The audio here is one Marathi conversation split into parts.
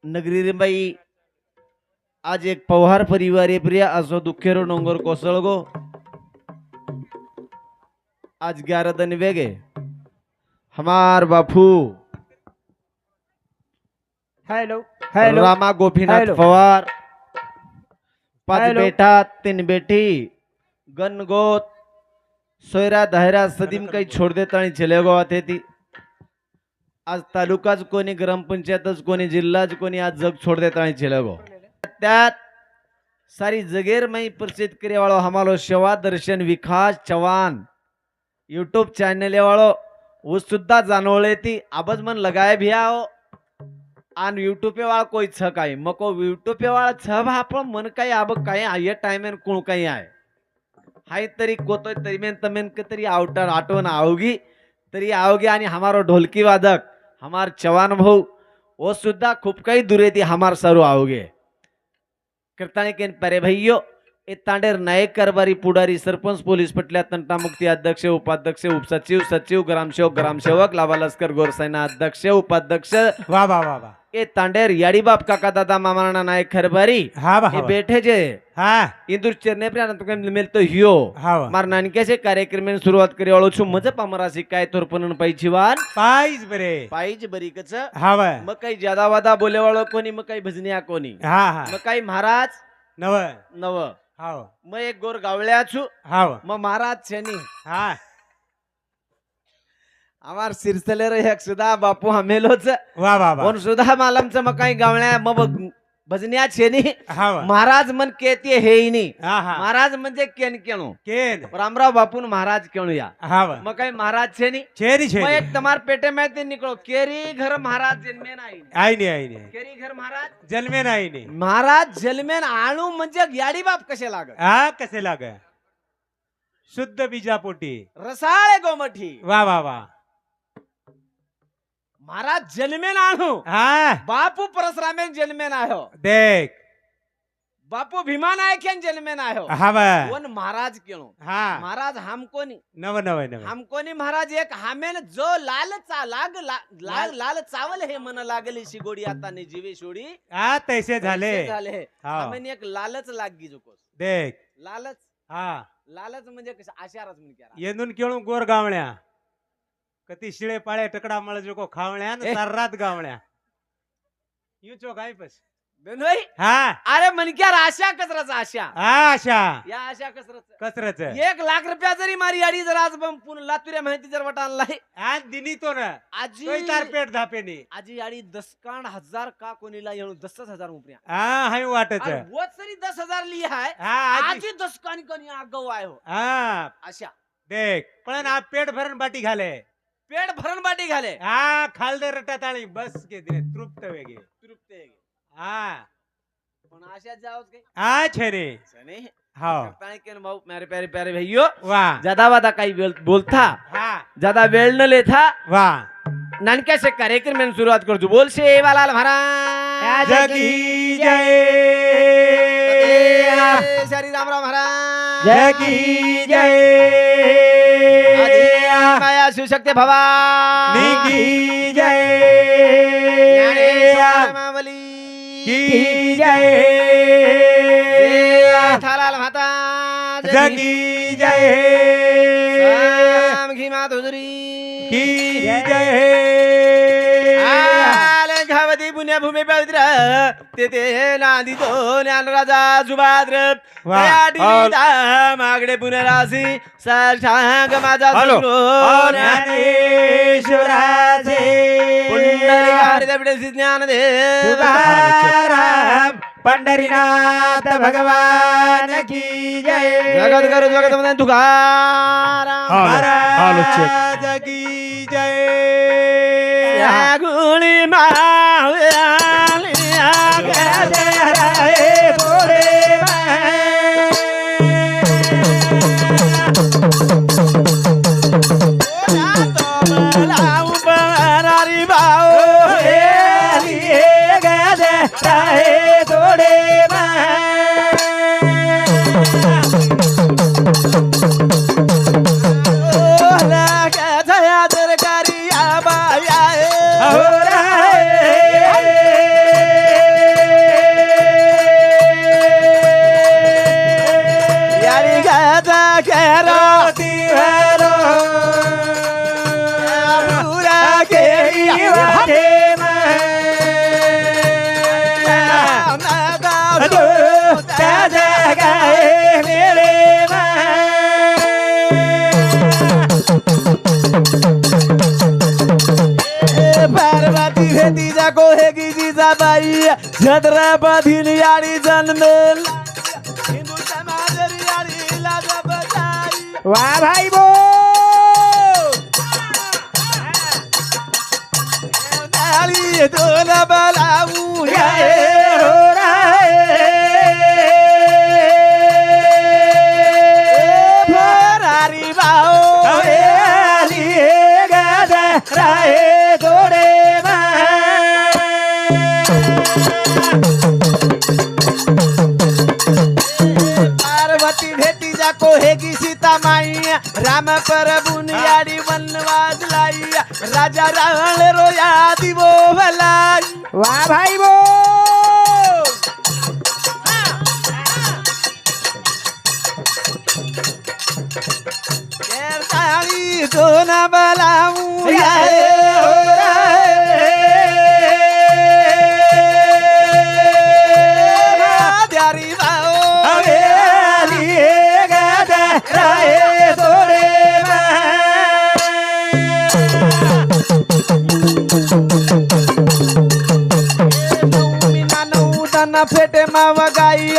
नगरी रे बाई आज एक पवार परिवार प्रिय असो दुखेरो डोंगर कोसळगो आज 11 दिन वेगे हमार बापू hello hello Rama Gopinath hello. Pawar 5 hello. बेटा 3 बेटी गनगोत सोयरा दहरा सदीम काही छोड़ देता आणि चले गो आते ती आज तालुकाच कोणी ग्रामपंचायतच कोणी जिल्हाच कोणी आज जग छोड़ देता आणि चले गो त्यात सारी जगेर मई प्रसिद्ध करे वालो हमारो सेवा दर्शन विकास चौहान यूट्यूब चैनल वालो वो सुद्धा जानवले थी आबज मन लगाए भी आओ आन यूट्यूब पे वाला कोई छ काही मको यूट्यूब पे वाला छ आपण मन काही आब काही आये टाइम कोण काही आहे हाय तरी कोतोय तरी मेन तमेन तरी आउटर आठवण आवगी तरी आवगी आणि हमारो ढोलकी वादक हमार चौहान भाऊ वो सुद्धा खूप काही दूर थी हमार सरू आवगे करताने के परे भैयो ए तांडेर नायक कारभारी पुढारी सरपंच पोलीस पटल्या तंटा मुक्ती अध्यक्ष उपाध्यक्ष उपसचिव सचिव ग्रामसेवक ग्रामसेवक लावा लष्कर गोरसेना अध्यक्ष उपाध्यक्ष वाह वाह वाह वाह ए तांडेर याडी बाप काका दादा मामाना नायक कारभारी हाँ वाह ए बैठे जे हाँ इंदुर चरने पर मिलतो हियो हाँ वाह मार नानक्याचे कार्यक्रम में सुरुवात करे वाळो छु मज पामरासी काय तोरपणन पाहिजीवान पाइज बरे पाहिज बरीकच हाँ वाह मग काही ज्यादा वादा बोले वाळो कोणी मग काही भजनिया कोणी हाँ हाँ मग काही महाराज नव नव हाँ वाह मग एक गोर गावळ्या छु हाँ वाह मग महाराज छेनी हाँ आमार सिरसलेर एक सुधा बापू हमेलोच वाह वाह वाह कोण सुधा मालमच मग काही गावळ्या मग भजनिया छेनी हाँ वाह महाराज मन केती हेईनी हाँ हाँ महाराज म्हणजे केन केणो केन रामराव बापून महाराज केणो या हाँ वाह मग काही महाराज छेनी छेरी मग छेरी एक तमार पेटे में ते निकलो केरी घर महाराज जन्मेन आई आई नहीं केरी घर महाराज जन्मे नाही नहीं महाराज जन्मेन आणू म्हणजे याडी बाप कसे लागत हाँ कसे लागे शुद्ध बीजापोटी रसाळे गोमठी वाह वाह वाह महाराज जन्मेन आणू हाँ बापू परशुरामेन जन्मेन आयो देख बापू भीमा नायकेन जन्मेन आयो हाँ वाह वन महाराज केणो हाँ महाराज हमको नी नव नव नव हमको नी महाराज एक हमेन जो लाल चा लाग लाल लाल चावल हे मन लागली शिगोडी आता ने जीवे सोडी हाँ तैसे झाले तसे झाले हाँ हमेन एक लालच लागी जोकोस देख लालच हाँ लालच म्हणजे कसं आशारच म्हण केला येनून केळून गोर गावण्या कती शिळे पाळे टकडा मळ जोको खावण्या न सर्रात गावण्या यू चो काय पस बेनोई हाँ अरे मनक्यार आशा कसरच आशा हाँ आशा या आशा कसरच कसरच 1 लाख रुपया जरी मारी आडी जर आज पुन्हा लातुऱ्या माहिती जर वटानलाय आज दिनी तो ना आजी तोय तार पेट धापेनी आजी आडी 10,000 का कोणीला येणू 10,000 रुपया हाँ हाय वाटच अरे वो सरी 10,000 ली हाय हाँ आजी आजी 10 कानी कोणी आगव आयो हाँ आशा देख पण आप पेट भरण बाटी घाले पेट भरण बाटी घाले हाँ खाल दे रटा ताणी बस के दिने तृप्त वेगे तृप्त आहे. हाँ पण आशा जाओ के हाँ छेरे सने हाँ करताने के भाऊ मेरे प्यारे प्यारे भैयो वाह ज्यादा वादा काही बोलता हाँ ज्यादा वेळ न लेता वाह नानक्या से कार्यक्रम में शुरुआत कर दो बोल सेवालाल महाराज जगी जय श्री राम राम महाराज जगी जय माया शिवशक्ती भवानी निकी जय मावली की जय थालाल माता जगी जय राम घी मात हुजरी की जय आले घावती पुण्यभूमी पवित्र तेथे नांदी तो ज्ञान राजा सुभाद्र मागडे पुनरासी साक्षांग माझा ज्ञानेश्वराचे पुंडलिक ज्ञान दे तुकाराम पंढरीनाथ भगवान की जय जगत करू जगत मध्ये तुकाराम महाराज की जय गुळी मावली हरे बोले सरकारी आबाया पार्वती भेटी जाको हेगी जिजाबाई छत्रपती याडी जन्मेल हिंदू समाज याडी लाज बजाई वा भाई बो नाली दोन बलाऊ फरारी भाऊ राहे थोडे पार्वती भेटी जाको हेगी सीता माई राम प्रभु याडी वनवास लाई राजा रावण रोया दिवो भलाई वा भाई बो ताली दोन बलाऊ द्यारी भाऊ राहे थोडे नऊ दाना फेटे मावा गाई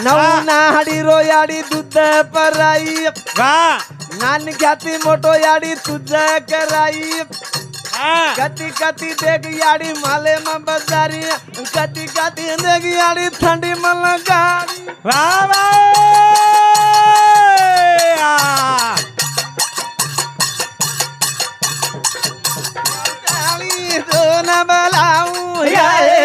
नऊ नाडी रोयाडी दूध पराई वा नान ख्याती मोठो याडी तुझ कराई कती कती देख याडी माले में बजारी कती कती देख याडी ठंडी में लगारी वा वा ताली दोन बलाऊ राहे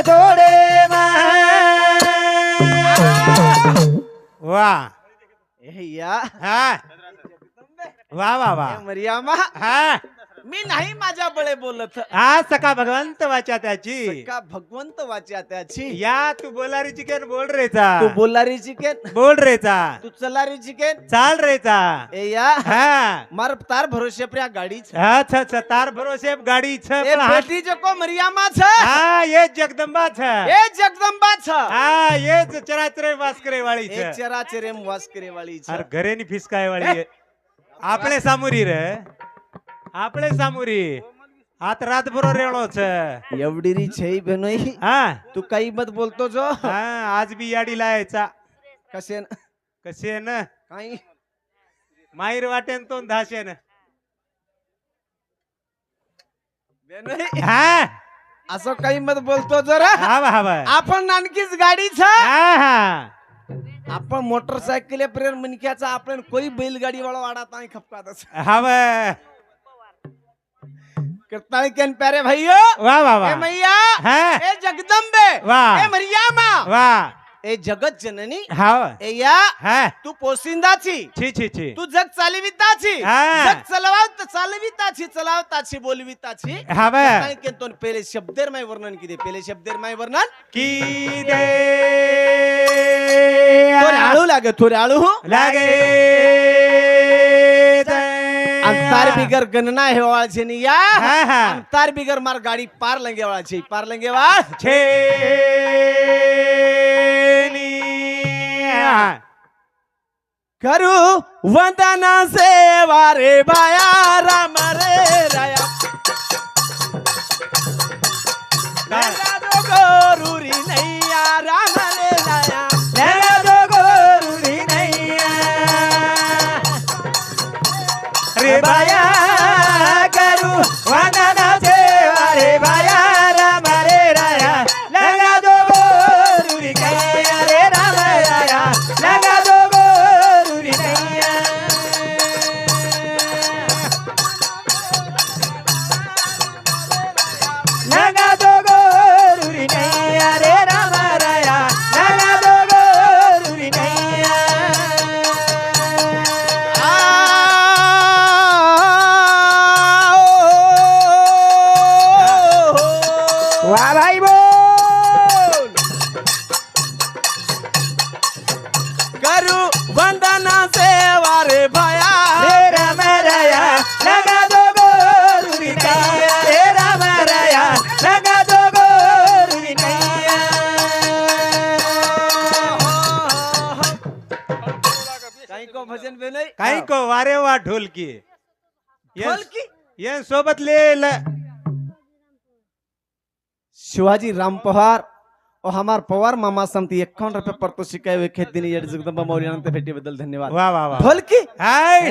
थोडे वा या हा वा वा वा मरियामा हा मी नाही माझ्या बळे बोलत हा सका भगवंत वाचा त्याची का भगवंत वाच्या त्याची या तू बोलारी चिकन बोल रेचा तू बोलारी चिकेन बोल रेचा तू चलारी चिकेन चाल रेचा ए या हा मार तार भरोसे प्रिया गाडी अच्छा अच्छा तार भरोसे गाडी छ ए बेटी जको मरियामा छ हा ये जगदंबा छ ए जगदंबा छ हा ये चराचरे वास करे वाली ए छ चराचरे वास करे वाली छ अरे घरे नि फिसकाय वाली है आपले सामुरी रे आपले सामुरी हात रातभर रेणो छ एवढीरी छई बेनोई हा तू काही मत बोलतो जो हा आज बी याडी लायचा कसे कसे न काही माहीर वाटेन तो धाशेन बेनोई हा असं काही मत बोलतो जरा हवा हवा आपण नानकीच गाडी छ हा हा आपण मोटरसायकल प्रेर मनक्याचा आपण कोई बैलगाडी वाला वाढत नाही खपकातच हवा करताळी केन प्यारे भाइयो वा वा वा ए मैया हा ए जगदंबे वाह. ए मरियामा वा ए जगत जननी हाव ए या हा तू पोसिंदाची छी छी छी तू जग चालविताची हा. जग चालविताची चलावताची बोलविताची हवा करताळी केन तो पहिले शब्देर माय वर्णन किदे पहिले शब्देर माय वर्णन की दे थोडे आळू लागे थोडे आळू लागे अंतार बिगर गणना है वाळचे नि या हा, हा. अंतार बिगर मार गाडी पार लंगे वाळचे पार लंगे वाळ छे करू वंदना सेवा रे बाया राम रे राया लगा दो गोरुरी नैया राम रे राया लगा दो गोरुरी नैया रे बाया करू वंदना सेवा रे बाया राम रे राया लगा दो गोरुरी नैया रे राम राया लगा दो गोरुरी नैया लगा दो गोरुरी नैया रे राम राया लगा दो गोरुरी नैया भजन बे नाही काही को वारे वा ढोलकी ढोलकी? ये सोबत ले शिवाजी राम पवार और हमार पवार मामा समती 51 रुपये परतो शिकाय हुए खेत दिनी येड जगदंबा मौर्य अनंत भेटी बदल धन्यवाद वा वा वा ढोलकी हाय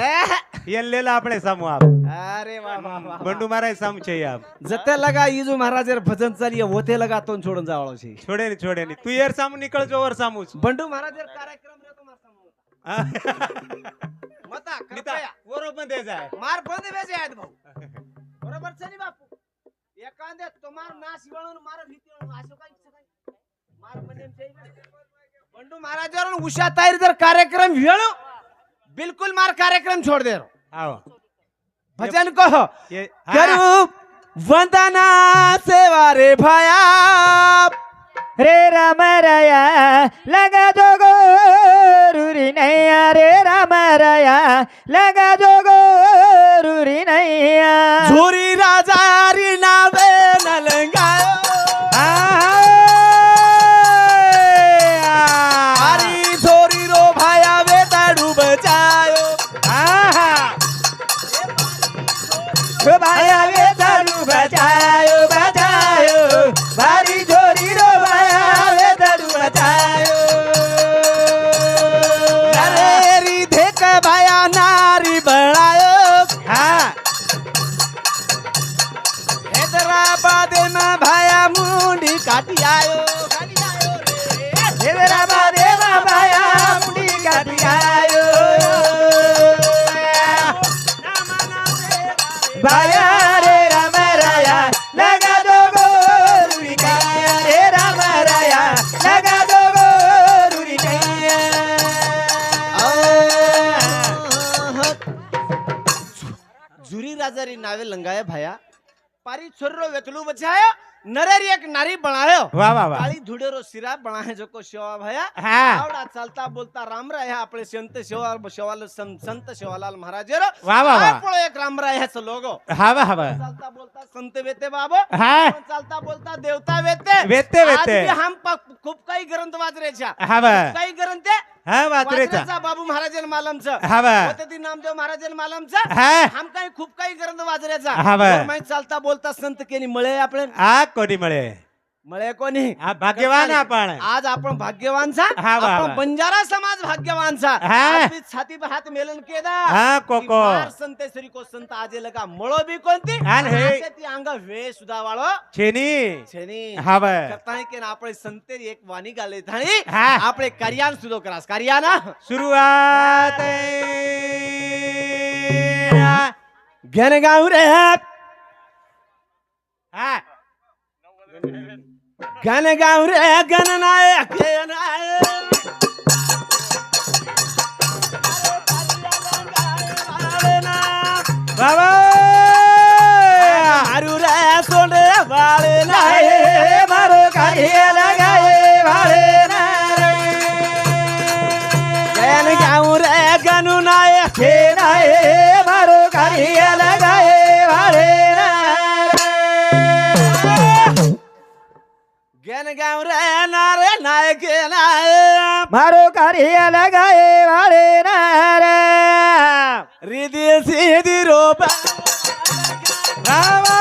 ये लेला આપણે સામુ આપ अरे वाह वाह वाह બંડુ મારા સામુ છે આપ जते लगा ईजू महाराज यार भजन चालिए होते लगा तो छोड़न जावळो छी છોડે ની તું યાર સામુ નીકળ જો ઓર સામુ बंडू महाराज यार कार्यक्रम रे तुम्हार सामू मता कृपया ઓરો બંધે જાય मार बंद बेजे आहेत भाऊ बरोबर छ नी बापू एकांदे तुम्हार नाश वळून मार भीती वळून असो काय इच्छा काय मार मनेम छै बंडू महाराज यार उषा ताईर जर कार्यक्रम वेळो बिल्कुल मार कार्यक्रम छोड़ दे रो आओ भजन कहो ये करू वंदना सेवा रे भाया रे राम राया लगा जो गोरुरी नैया रे राम राया लगा जो गोरुरी नैया झोरी राजा री नावे नलंगायो हरी झोरी रो भाया वे दाडू बचायो भाया वे दारू बचायो बचायो भारी झोरी रो भाया वे दारू बचायो अरे री देख भाया नारी बनायो हैदराबाद में भाया मुंडी काटी आयो हैदराबाद में भाया मुंडी काटी आयो भाया रे राम राया लगा दो गोरुरी काया रे राम राया लगा दो गोरुरी काया जुरी राजारी नावे लंगाया भाया पारी छोरो वेतलू बचायो नरेरी एक नारी बनायो वाह वाह वाह काली धुडेरो सिरा बनाए जो को सेवा भया हाँ आवड़ा चलता बोलता राम राय है आपले संत संत सेवालाल महाराज रो वाह वाह वाह आपलो एक राम राय है लोगो हा वा हा वा चलता बोलता संत वेते बाबो हाँ चलता बोलता देवता वेते वेते आज वेते भी हम खूप काही ग्रंथ वाचरेच्या हा वा काही ग्रंथ हा वाचरेचा वाचरेचा बाबू महाराजन मालमचं हा वा होते ती नामदेव महाराजन मालमचं हा हम काही खूप काही ग्रंथ वाचरेचा हा बा. माहिती चालता बोलता संत केली मळे आपण आ कोणी મળે मळे कोणी आ भाग्यवान आपण आज आपण भाग्यवानचा हा बा, आपण बा. बंजारा समाज भाग्यवानचा हा. आज भी छाती पे हात मेलन केदा हा कोको मार संतेश्वरी को संत आजे लगा मळो बी कोणती हान हे. आसे ती अंग वे सुधा वाळो छेनी छेनी हा वा करतानी के ना આપણે संतेरी एक वाणी गाले थाणी हा આપણે કર્યાન સુધો करास કર્યાના सुरुवात घेन गाव रे हा घन गाव रे गणनायक बाबा मारू रे सोने वाले नाए मारो काढ़िया लगाए वाले नारे घन गाव रे गनु नायक हे नाए मारो काढ़िया लगाए वाले नारे घन गाव रे नारे नायक नाय मारो काढ़िया लगाए वाले नारे रिदी सीधी रोबा बाबा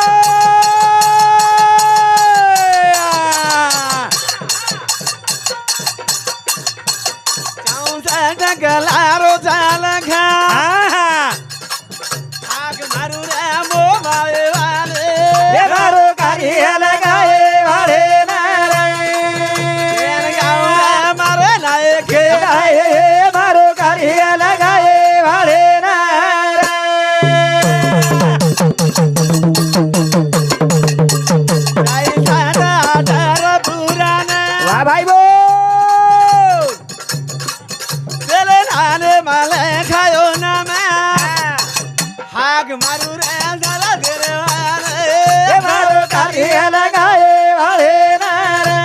चौसा डगलारो जाल घा हा आग मारू रे मो भावे वाले हे मारो काढ़िया लगाए वाले नारे घन गाव रे मारे नायक नाए मारो काढ़िया लगाए वाले नारे आई सादा डर पुराना वाह भाई बो तेरे नाने माले खायो ना मैं हाग मारू रे जरा तेरे वाले हे मारो काढ़िया लगाए वाले नारे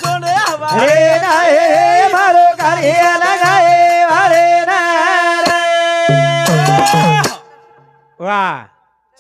सोने हे नाए मारो काढ़िया लगाए वाले नारे वाह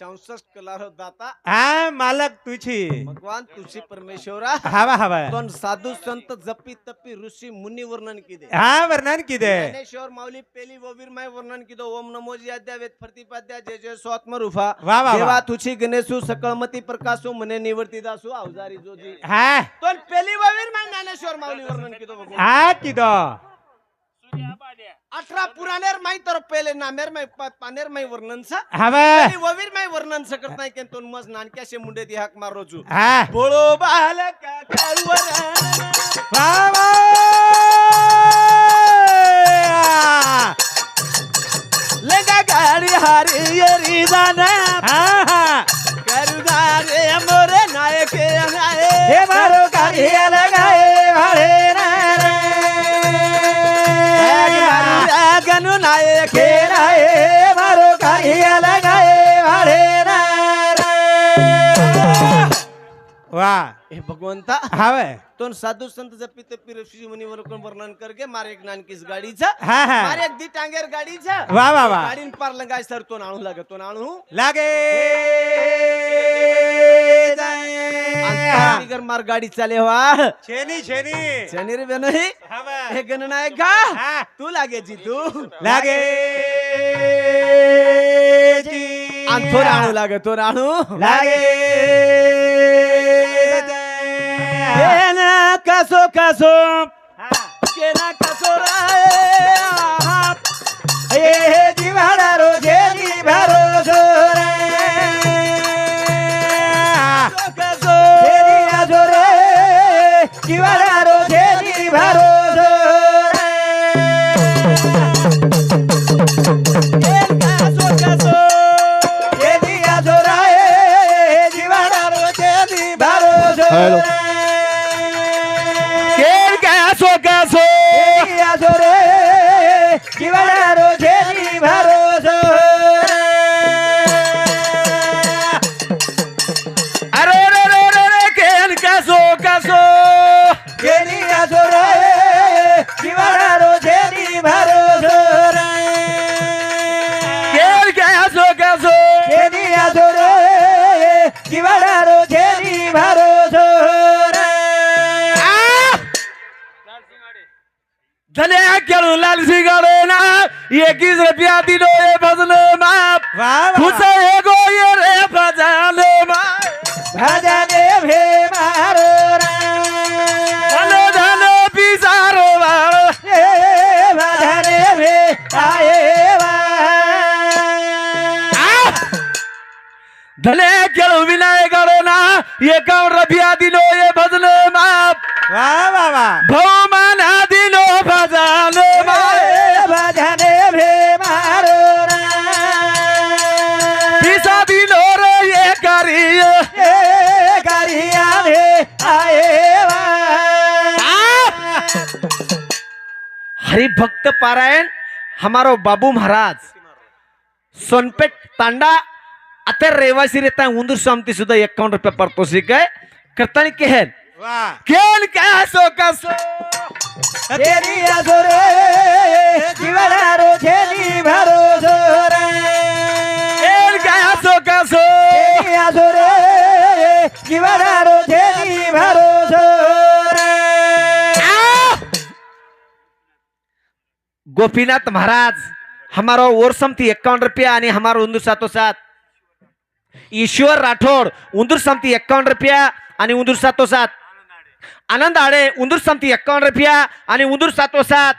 64 कलारो दाता हा मालक तुझी भगवान तुझी परमेश्वरा हवा हवा दोन साधू संत जपी तपी ऋषी मुनी वर्णन किदे हा वर्णन किदे ज्ञानेश्वर माऊली पेली ववीरमाय वर्णन किदो ओम नमो जियाद्या वेद प्रतिपाद्या जय जय स्वात्म रूपा वा वा देवा वा तुझी गणेशू सकळमती प्रकाशू मने निवर्ती दासू अवजारी जोजी हा दोन पेली ववीरमाय ज्ञानेश्वर माऊली वर्णन किदो भगवान हा किदो 18 पुराणेर माई तर पेले नामेर माई पानेर माई वर्णन सा हवा पेली ववीर माई वर्णन सकत नाही के तोन मस नानक्याशे मुंडे दी हाक मारो जू हा बोलो बालका करुवरण वा वा लगा गाडी हारी येरी जाना हा हा करुदारे मोरे नायक आए हे मारो काढिया लगाए भाडे गनु नायक राय मारो काढिया लगाए भाडे वा हे भगवंता हवे तोन साधू संत जपी तपी ऋषी मुनी वर्णन करके मारे एक नानकीस गाडीचा हा हा मारे एक दी टांगेर गाडीचा वा वा वा गाडीन पार लगाय सर तो नाणू लागे तो नाणू लागे अंतर मार गाडी चाले वा छेनी छेनी शनी रे बेनही हवा हे गणनायक का हा तू लागे जी तू लागे जी अंथोर आणू लागे तो नाणू लागे केना कसो कसो हा केना कसो राय हे जीवाडा रोजे निभारो जोरे कसो तेरी जोरे जीवाडा रोजे निभारो जोरे कसो कसो तेरी जोराए जीवाडा रोजे निभारो जोरे केन कसो कसो तेरी जोरे जीवाडा रोजे निभारो जोरे अरे रे रे रे रे केन कसो कसो तेरी जोरे जीवाडा रोजे निभारो जोरे केन कसो कसो तेरी जोरे जीवाडा रोजे निभारो जोरे धने केळू लाल सिगारो ना 21 रुपया दिनो ये भजन माप वाह खुश वाह एगो ये रे भजन माप भजने भे मारो धन धन पिसारो बाप रे भजने भे आए वा धने केळू विनायक ना 51 रुपया दिनो ये भजन माप वाह वाह वाह भौमान दिनो भजन माप भजने भे मारो पिसा दिनो रे ये करिए करिया भे आए वा हरि भक्त पारायण हमारो बाबू महाराज सोनपेट तांडा आता रहिवासी रहता है उंदूर शांति सुधा 51 रुपया पारितोषिक है करतानी केहन वाह केन कसो कसो तेरी जोरे जीवना रोजे निभारो जोरे केन कसो कसो तेरी जोरे जीवना रोजे निभारो जोरे गोपीनाथ महाराज हमारो ओरसमती 51 रुपया आणि हमारो उंदूर 707 ईश्वर राठोड उंदूर समती 51 रुपया आणि उंदूर 707 आनंद आडे उंदूर समती 51 रुपया आणि उंदूर 707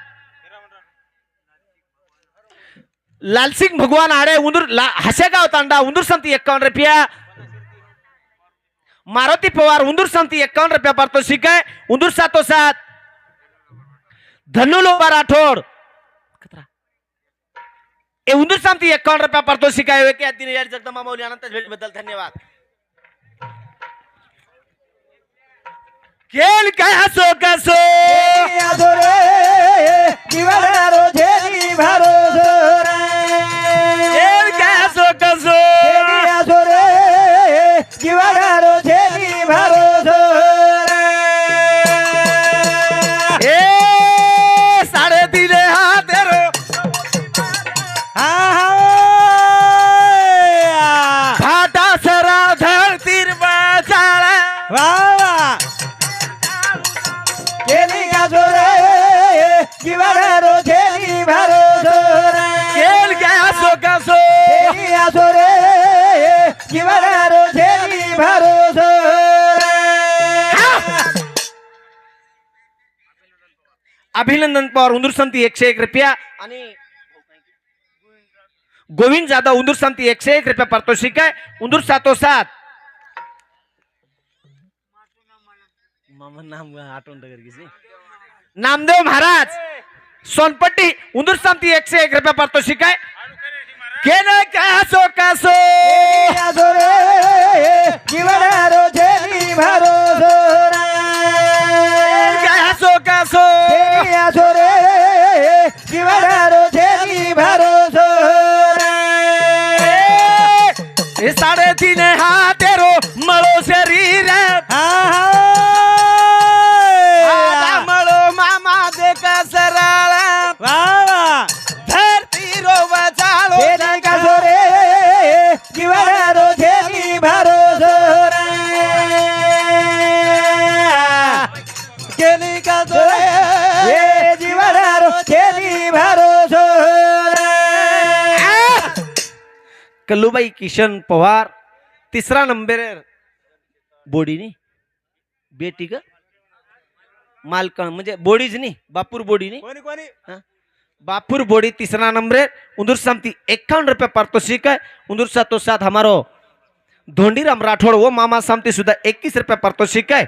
लालसिंग भगवान आडे उंदूर हसेगाव तांडा उंदूर समती 51 रुपया मारुती पवार उंदूर समती 51 रुपया पारितोषिक आहे उंदूर 707 धनु लोबा राठोड ए उंदूर समती 51 रुपया पारितोषिक आहे की दिन यार जगदंबा माऊली अनंत भेट बद्दल धन्यवाद केल कसो कसो तेरी जोरे जीवना रोजे निभारो जोरे केल कसो कसो तेरी जोरे जीवना रोजे निभारो जोरे ए साडे दिले हातेरो हा हा भा वा वा केली का जोरे जीवाला रो केली भारो जोरे केल काय असो कसो केली आसोरे जीवाला रो केली भारो जोरे अभिनंदन पवार उंदूर संती 101 रुपया आणि गोविंद जाधव उंदूर संती 101 रुपया पारितोषिक आहे उंदूर 707 मामा नाम आठवण कर नामदेव महाराज सोनपट्टी उंदूर संती 101 रुपया पारितोषिक आहे केलं काय असो कसो आसोरे जीवाला रो केली भारो जोरे काय असो कसो केली आसोरे जीवाला रो केली भारो जोरे हे 3.5 हातेरो मळो शरीर मळो मामा दे का सरळ वा वा धरती रोव चालो केली का जोरे जीवाला रो केली भारो जोरे केली का जोरे जीवाला रो केली भारो जोरे कल्लूबाई किशन पवार 3रा नंबर बोडीनी बेटी का मालकण म्हणजे बोडीच नाही बापूर बोडीनी कोणी बापुर बोड़ी 3रा नंबर उंदूर समती 51 रुपया पारितोषिक है उंदूर 707 हमारो धोंडीराम राठौड़ वो मामा समती सुद्धा 21 रुपया पारितोषिक है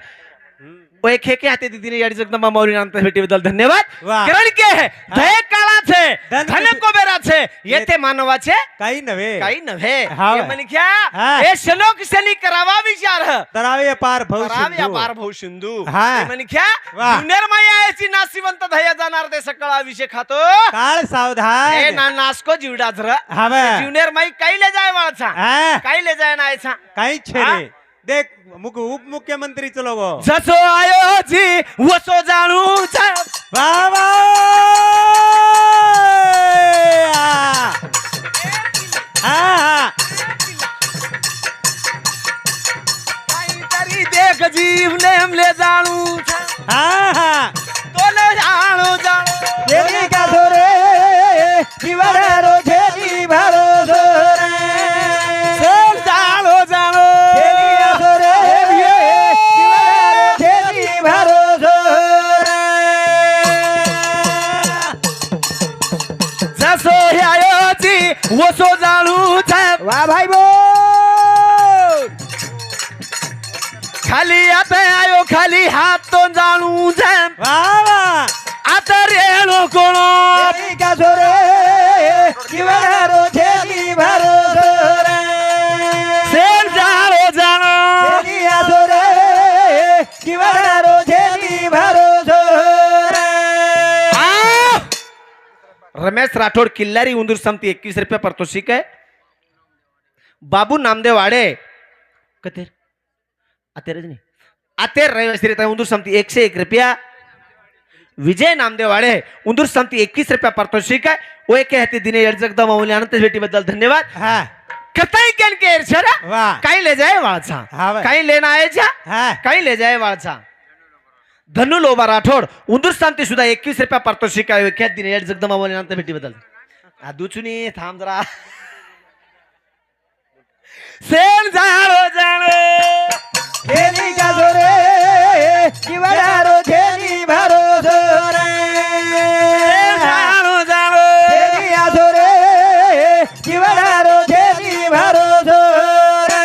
वो एक है के हाते दीदी याडी जगदंबा माऊली नांत भेटीबद्दल धन्यवाद वाह. कारण के है धय काळाचे धन- धन कुबेराचे येथे मानवाचे काही नव्हे काही नव्हे हा. हे म्हणे क्या हा. हे श्लोक शनी करावा विचार तरावे पार भाऊ कराव्या सिंधू. पार भाऊ सिंधू हा. हे म्हणे क्या वाह. जुन्नर मायाची नाशिवंत धया जाणार ते सकाळ अभिषेक खातो काळ ए सावधान ना नासको जीवडाच र हवे ज्युनियर माई काईले जाय वाळचा हा, काईले जाय नायचा काही छेरे देख उपमुख्यमंत्रीचं लोगो जसो आयो जी वसो जाणू बाबा हा काहीतरी देख जीव नेमले जाणू हा तोले जाणू जाणू केली का जोरे जीवाला रो केली भारो जोरे चल जाणू जाणू केली का जोरे जीवाला रो केली भारो जोरे जसो आयो जी वसो जाणू वा भाई बो खाली आता आयो खाली हात तो जाणू वा वा आता रेलो कोणो केली का जोरे जीवाला रो केली भारो जोरे चल जाणू जाणू केली का जोरे जीवाला रो केली भारो जोरे रमेश राठौड़ किल्लारी उंदूर समती 21 रुपया पारितोषिक है बाबू नामदेव वाडे कतेर अतेरच नाही अतेर रहिवासी उंदूर समती 101 रुपया विजय नामदेव वाडे उंदूर समती 21 रुपया पारितोषिक है वो एक कहते दिने जगदंबा माऊली अनंत भेटी बद्दल धन्यवाद हा कताई केन के इर्षरा वाह. काही ले जाए वाळचा हा बाई. काही लेना आयचा हा काही ले जाए वाळचा धनु लोबा राठौड़ उंदूर शांती सुद्धा 21 रुपया पारितोषिक आहे ख्यात दिने जगदंबा माऊली अनंत भेटी बद्दल दुचुनी थांब जरा सेन जाणो जाणो केली का जोरे जीवाला रो केली भारो जोरे जाणो जाणो केली का जोरे जीवाला रो केली भारो जोरे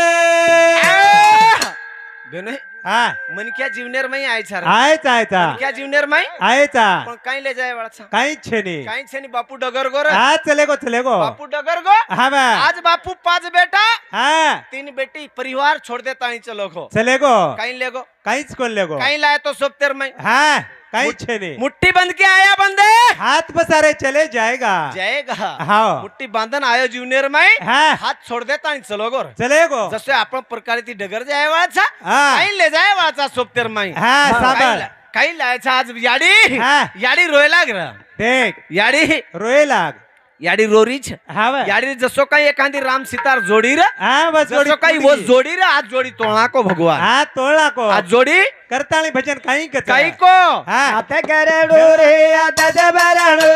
बेनो हा मन क्या जीवनेर में आयचा आयचा क्या जीवनेर में आयचा पण काही ले जाए वाळचा काहीच छेनी काही छेनी बापू डगर गोर हा चले गो बापू डगर गो हा बा आज बापू 5 बेटा हा 3 बेटी परिवार छोड़ देता नहीं चलो खो चले गो कहीं ले गो काहीच कोण ले गो कहीं लाए तो सोपतेर में हा काहीच छेनी मुट्ठी बंद के आया बंदे हाथ पसारे चले जाएगा जाएगा हाँ मुट्ठी बांधन आयो जीवनेर में हाँ हात छोड़ देता नहीं चलो गोर चले गो जसे आपण प्रकारे ती डगर जाय वाचा हा. काही ले जाय वाचा सोपतेर में हा, सांभाळ. काही लायचा आज याडी हा. याडी रोय लाग र देख याडी रोये लाग याडी रोरीच हा बा. याडी जसो काही एखादी राम सितार जोडी रे हा बस जोडी जसो काही वो जोडी रे आज जोडी तोळा को भगवान हा तोळा को आज जोडी करताळी भजन काही काही को हा आता कराडो रे आता जबराळो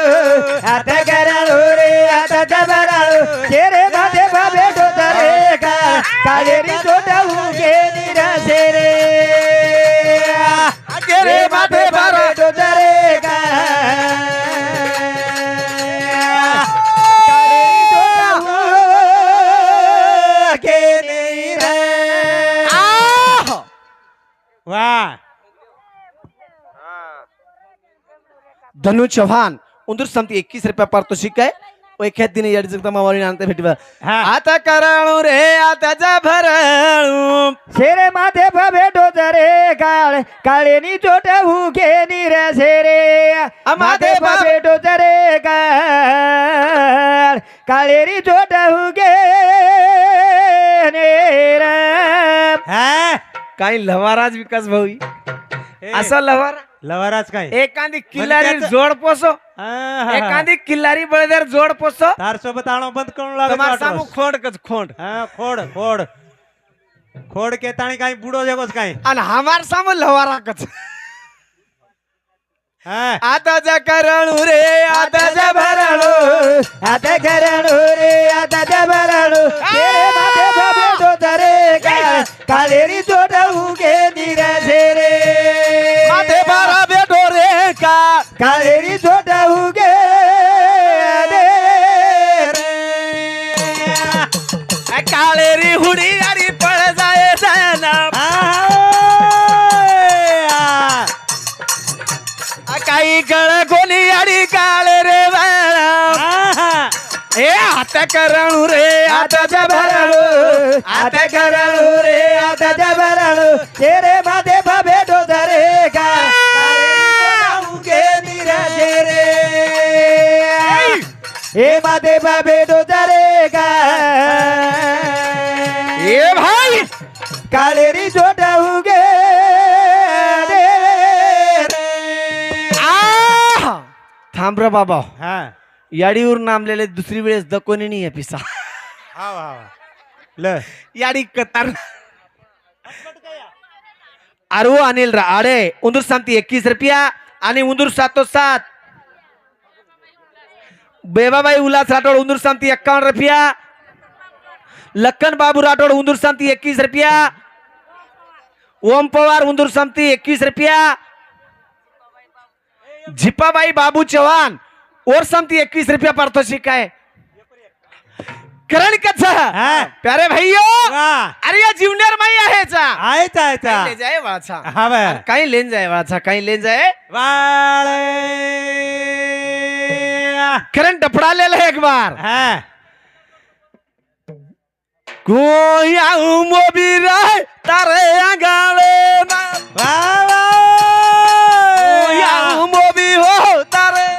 आता कराडो रे आता जबराळो शेरे बाधे बाबे डोतरे का काळेरी जोटाऊ गे निराशे रे रे बाधे बाबे डोतरे का वाह धनु चव्हाण उंदूर समती 21 रुपया पारितोषिक आहे व एखाद दिन याडी जगदंबा मावळी आणते भेटवा हा आता कराळू रे आता भराळू शेरे माथे भेटो जरे काळ काळेनी चोट हुगे निराशे रे माथे भेटो जरे काळ काळेरी चोट हुगे काही लवाराज विकास भाऊ असा लवारा लवराज काय एखादी किल्लारी जोड पोसो एखादी किल्लारी बळदेर जोड पोसो तार सोबत आणो बंद करून तुम्हाला सांगू खोंड कच खोंड खोड खोड खोड के ताणी काही बुडो जगोच काय आणि हमार सामू लवारा कच आता जा कराळू रे आता जा भराळू आता कराळू रे आता जबराळू भेटो जरे काळेरी चोट हुगे निराशे रे माथे बारा बेटो रे का काळेरी चोट हुगे काळेरी हुडी गाडी पळ जाय जाना काही कळ कोणी गाडी काळे रे ए आता कराळू रे आता जबराळू आता कराळू रे आता जबराळू तेरे माथे भेटो जरे का हुगे निराशे रे हे माथे भेटो जरे का ए भाई काळेरी चोट हुगे थांब रे बाबा हा याडीवर नामलेले दुसरी वेळेस दकोनी नाही पिसा ल याडी कतार आरू अनिल आडे उंदूर सांगती 21 रुपया आणि उंदूर 707 बेबाबाई उल्हास राठोड उंदूर सांगती 51 रुपया लखन बाबू राठोड उंदूर सांगती 21 रुपया ओम पवार उंदूर सांगती 21 रुपया झिपाबाई बाबू चव्हाण और समती 21 रुपया पारितोषिक आहे करण कच्चा प्यारे भैया अरे या ज्युनियर माई आहे ले जाए वाचा हा बा काही लेन जाए वाचा काही लेन जाए वाळे करण डपड़ा ले एक बार हा कोई आऊ मोबी राय तारे आगाले वा कोई आऊ मोबी हो तारे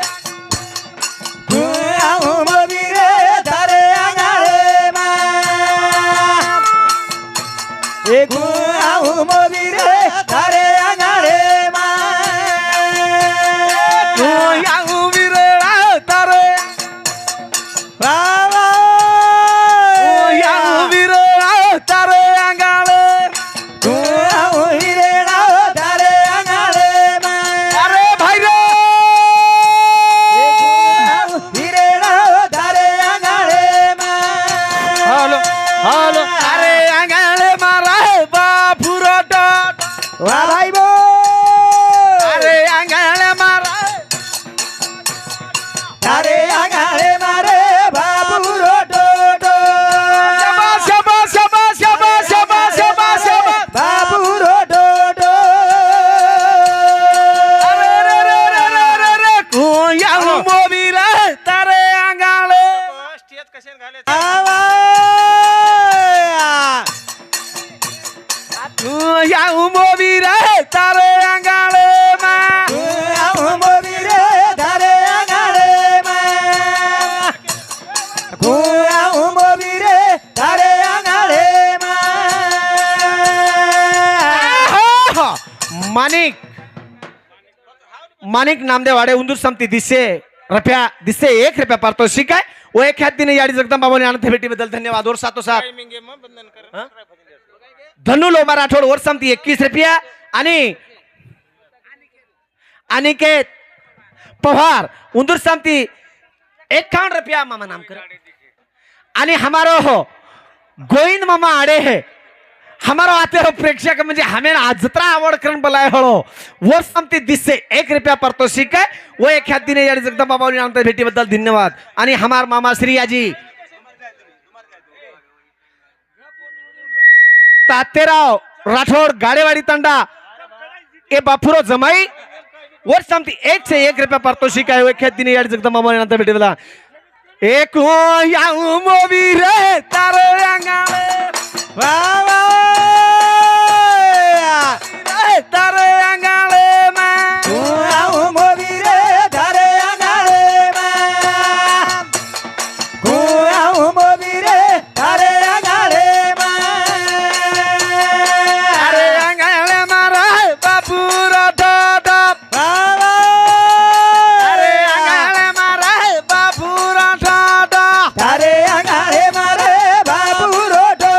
मानिक नामदेव वाडे उंदूर समती दिसे रुपया दिसते 1 रुपया पारितोषिक आहे व एक ख्यातीने याडी जगदंबाबाने आणत भेटीबद्दल धन्यवाद और सातो साथ धनु लोबा राठोड वर समती 21 रुपया आणि अनिकेत पवार उंदूर समती 51 रुपया मामा नाम कर आणि हमारो हो गोविंद मामा आड़े है हमारो आते हो प्रेक्षक म्हणजे हमें आज जत्रा आवड करून बोलाय हो वर समती दिसते 1 रुपया पारितोषिक आहे व एक ख्यातीने याडी जगदंबाबाने आणत भेटीबद्दल धन्यवाद आणि हमार मामा श्री आजी तातेराव राठोड गाडेवाडी तंडा ए बापुरो जमाई वर समती 1 से 1 रुपया पारितोषिक आहे एक ख्यातीने याडी जगदंबाबाने आणत भेटीबद्दल एक या मोवी रे तारे अंगाळे वा वा तारे अंगाळे मा आऊ मोवी रे धारे अंगाळे मा आऊ मोवी रे धारे अंगाळे मा अरे अंगाळे मारा बापू दादा वा वा अरे अंगाळे मारा बापू दादा धारे अंगाळे मारे बाबू रोटो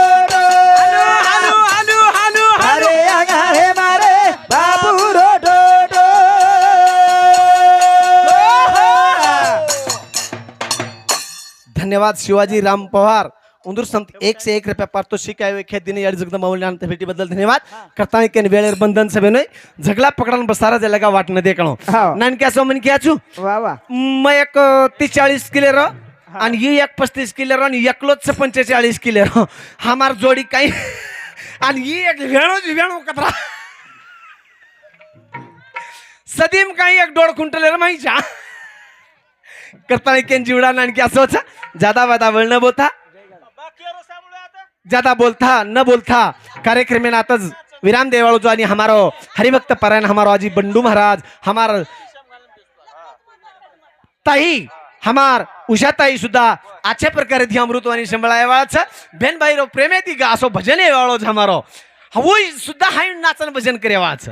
हालू हालू हालू धारे अंगाळे मारे बाबू रोटो धन्यवाद शिवाजी राम पवार उंदूर संत 1 से 1 रुपया पारितोषिक आहे एक दिन याडी जगदंबाबाने आणत भेटीबद्दल धन्यवाद करता के वेळेर बंधन सभे नाही झगला पकडान बसारा ज्याला का वाटणं देखणो हाव. नानक्या सो मन क्याचू वा वा मग एक 30-40 किलो आणि ही एक 35 किलो आणि एकलोच 45 किलो हमार जोडी काही आणि ही एक वेणू कतरा सदीम काही 1.5 क्विंटल माहिती करता केन जीवडा नानकी असं होता ज्यादा वादा वळ न बोलता ज्यादा बोलता न बोलता कार्यक्रम में आताच विराम देवाळो जो आणि हमारो हरिभक्त परायण हमारो आजी बंडू महाराज हमार ताई हमार उषा ताई सुद्धा अच्छे प्रकारे थी अमृतवाणी संभळाय वाळच बेन भाई रो प्रेमे ती गा असो भजन वाळो हमारो हुई सुद्धा हाय नाचन भजन करे वाळच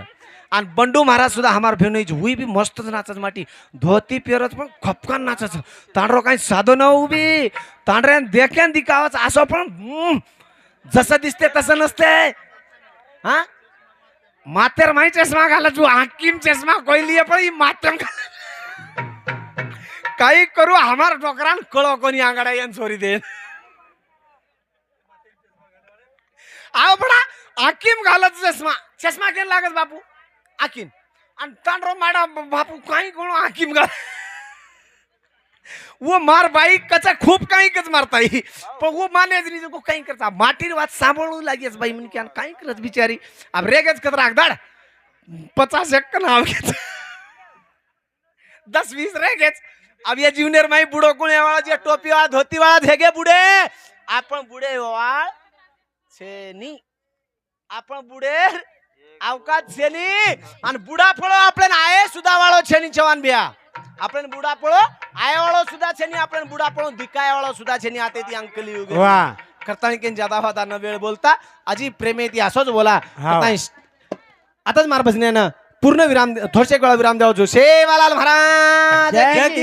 आणि बंडू महाराज सुद्धा हमार भेनोई हुई भी मस्तच नाचच माटी धोती पेरच पण खपकान नाचच तांडरो काही साधो न उभी तांडऱ्यान देख्यान दिकावच असो पण जसं दिसते तसं नसते हा मातेर माई चष्मा घाला तू हाकीम चष्मा कोयली पण मातेर काही करू हमार डोकरान कळो कोणी आंगडा यान चोरी दे आव बडा हाकीम घालत चष्मा केन लागत बापू हाकीम आणि तांडरो माडा बापू काही कोण हाकीम घाल वो मार बाई कचा खूप काही कच मारता पण वो माने को काही करता माटीर वात सांभाळू लागेच बाई म्हण की काही करत बिचारी अब रेगेच कतरा आगदाड 50 एक नाव घेत 10-20 रेगेच अब ये जूनियर माई बुडो कुणे वाला जे टोपी वाला धोती वाला धेगे बुडे आपण बुडे वाळ छेनी आपण बुडे अवकात छेनी आणि बुडा फळो आपण आहे सुद्धा वाळो छेनी चव्हाण बिया आपण बुडा पळो आय वाळो सुद्धा छेनी आपण बुडा पळो दिकाय वाळो सुद्धा छेनी आते ती अंकली युगे वा करतानी केन ज्यादा होता न वेळ बोलता अजी प्रेमे ती असोच बोला आताच मार बसण्यानं पूर्ण विराम थोडशे वेळा विराम द्यावचो शेवालाल महाराज जय की